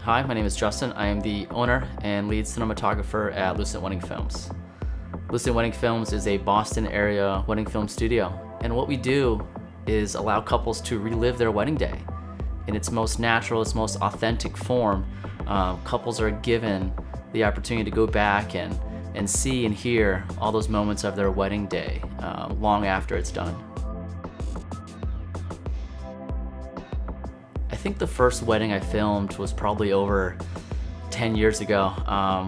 Hi, my name is Justin. I am the owner and lead cinematographer at Lucent Wedding Films. Lucent Wedding Films is a Boston area wedding film studio, and what we do is allow couples to relive their wedding day in its most natural, its most authentic form. Couples are given the opportunity to go back and see and hear all those moments of their wedding day long after it's done. I think the first wedding I filmed was probably over 10 years ago.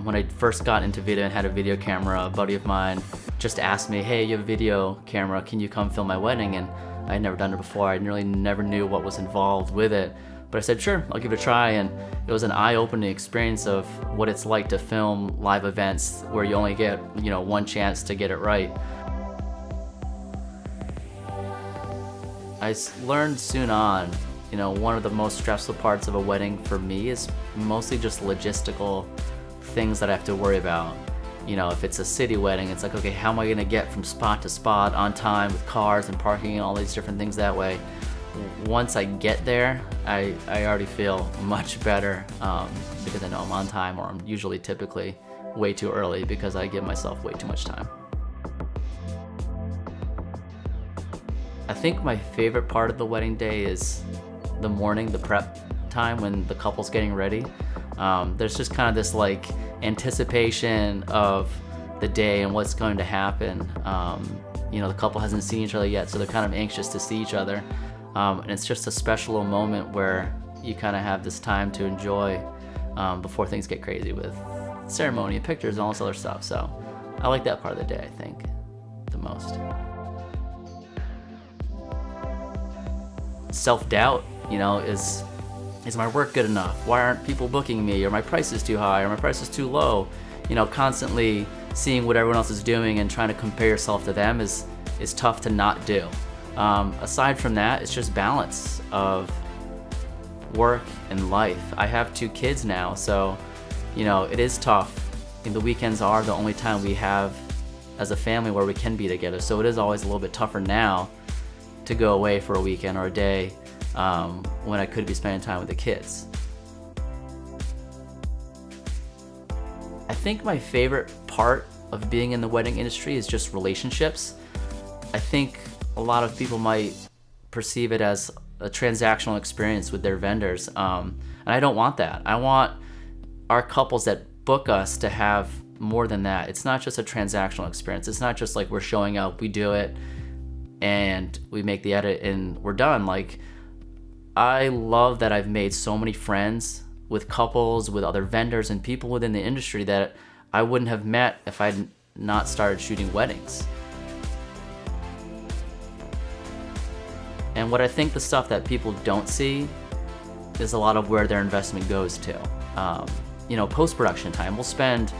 When I first got into video and had a video camera, a buddy of mine just asked me, hey, you have a video camera, can you come film my wedding? And I had never done it before. I really never knew what was involved with it. But I said, sure, I'll give it a try. And it was an eye-opening experience of what it's like to film live events where you only get, one chance to get it right. I learned soon on, one of the most stressful parts of a wedding for me is mostly just logistical things that I have to worry about. If it's a city wedding, it's like, okay, how am I gonna get from spot to spot on time with cars and parking and all these different things that way? Once I get there, I already feel much better because I know I'm on time, or I'm usually typically way too early because I give myself way too much time. I think my favorite part of the wedding day is the morning, the prep time when the couple's getting ready. There's just kind of this anticipation of the day and what's going to happen. The couple hasn't seen each other yet, so they're kind of anxious to see each other. And it's just a special moment where you kind of have this time to enjoy before things get crazy with ceremony and pictures and all this other stuff. So I like that part of the day, I think, the most. Self-doubt, is my work good enough? Why aren't people booking me? Or my price is too high, or my price is too low? Constantly seeing what everyone else is doing and trying to compare yourself to them is tough to not do. Aside from that, it's just balance of work and life. I have 2 kids now, so it is tough. The weekends are the only time we have as a family where we can be together, so it is always a little bit tougher now to go away for a weekend or a day when I could be spending time with the kids. I think my favorite part of being in the wedding industry is just relationships. I think a lot of people might perceive it as a transactional experience with their vendors, and I don't want that. I want our couples that book us to have more than that. It's not just a transactional experience. It's not just like we're showing up, we do it, and we make the edit and we're done. I love that I've made so many friends with couples, with other vendors and people within the industry that I wouldn't have met if I'd not started shooting weddings. And what I think the stuff that people don't see is a lot of where their investment goes to. Post-production time, we'll spend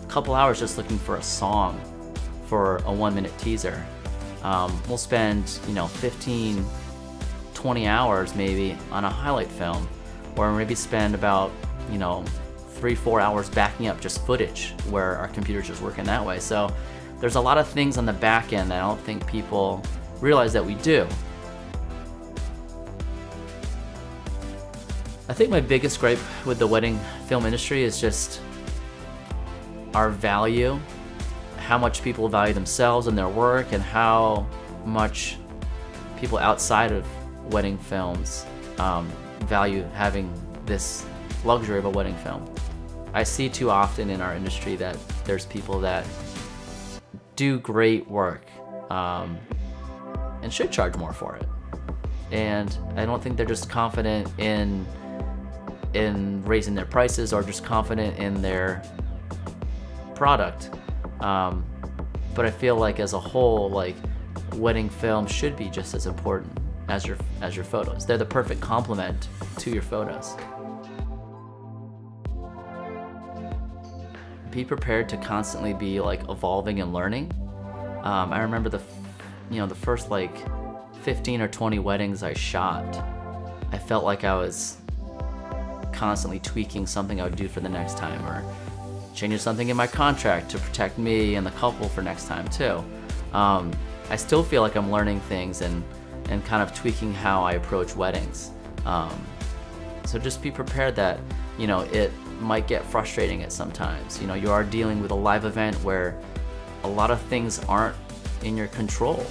a couple hours just looking for a song for a 1-minute teaser. We'll spend 15, 20 hours maybe on a highlight film, or maybe spend about 3-4 hours backing up just footage where our computer's just working that way. So there's a lot of things on the back end that I don't think people realize that we do. I think my biggest gripe with the wedding film industry is just our value, how much people value themselves and their work, and how much people outside of wedding films value having this luxury of a wedding film. I see too often in our industry that there's people that do great work and should charge more for it. And I don't think they're just confident in raising their prices or just confident in their product. But I feel like as a whole, wedding film should be just as important as your photos. They're the perfect complement to your photos. Be prepared to constantly be evolving and learning. I remember the first 15 or 20 weddings I shot, I felt like I was constantly tweaking something I would do for the next time, or changing something in my contract to protect me and the couple for next time too. I still feel like I'm learning things and kind of tweaking how I approach weddings. So just be prepared that it might get frustrating at sometimes. You are dealing with a live event where a lot of things aren't in your control.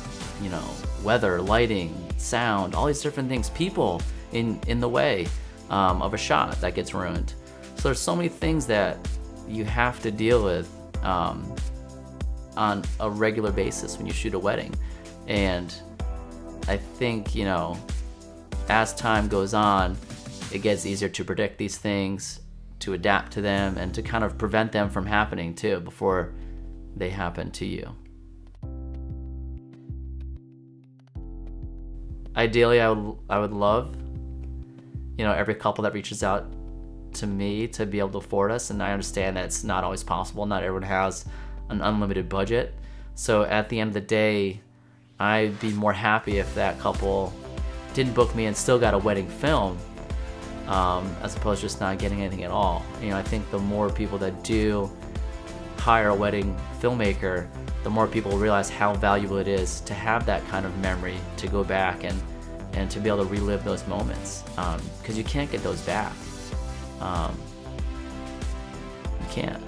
Weather, lighting, sound, all these different things, people in the way of a shot that gets ruined. So there's so many things that you have to deal with on a regular basis when you shoot a wedding. And I think, as time goes on, it gets easier to predict these things, to adapt to them, and to kind of prevent them from happening too before they happen to you. Ideally, I would love, every couple that reaches out to me to be able to afford us, and I understand that it's not always possible. Not everyone has an unlimited budget. So at the end of the day, I'd be more happy if that couple didn't book me and still got a wedding film, as opposed to just not getting anything at all. I think the more people that do hire a wedding filmmaker, the more people realize how valuable it is to have that kind of memory to go back and to be able to relive those moments, because you can't get those back. You can't.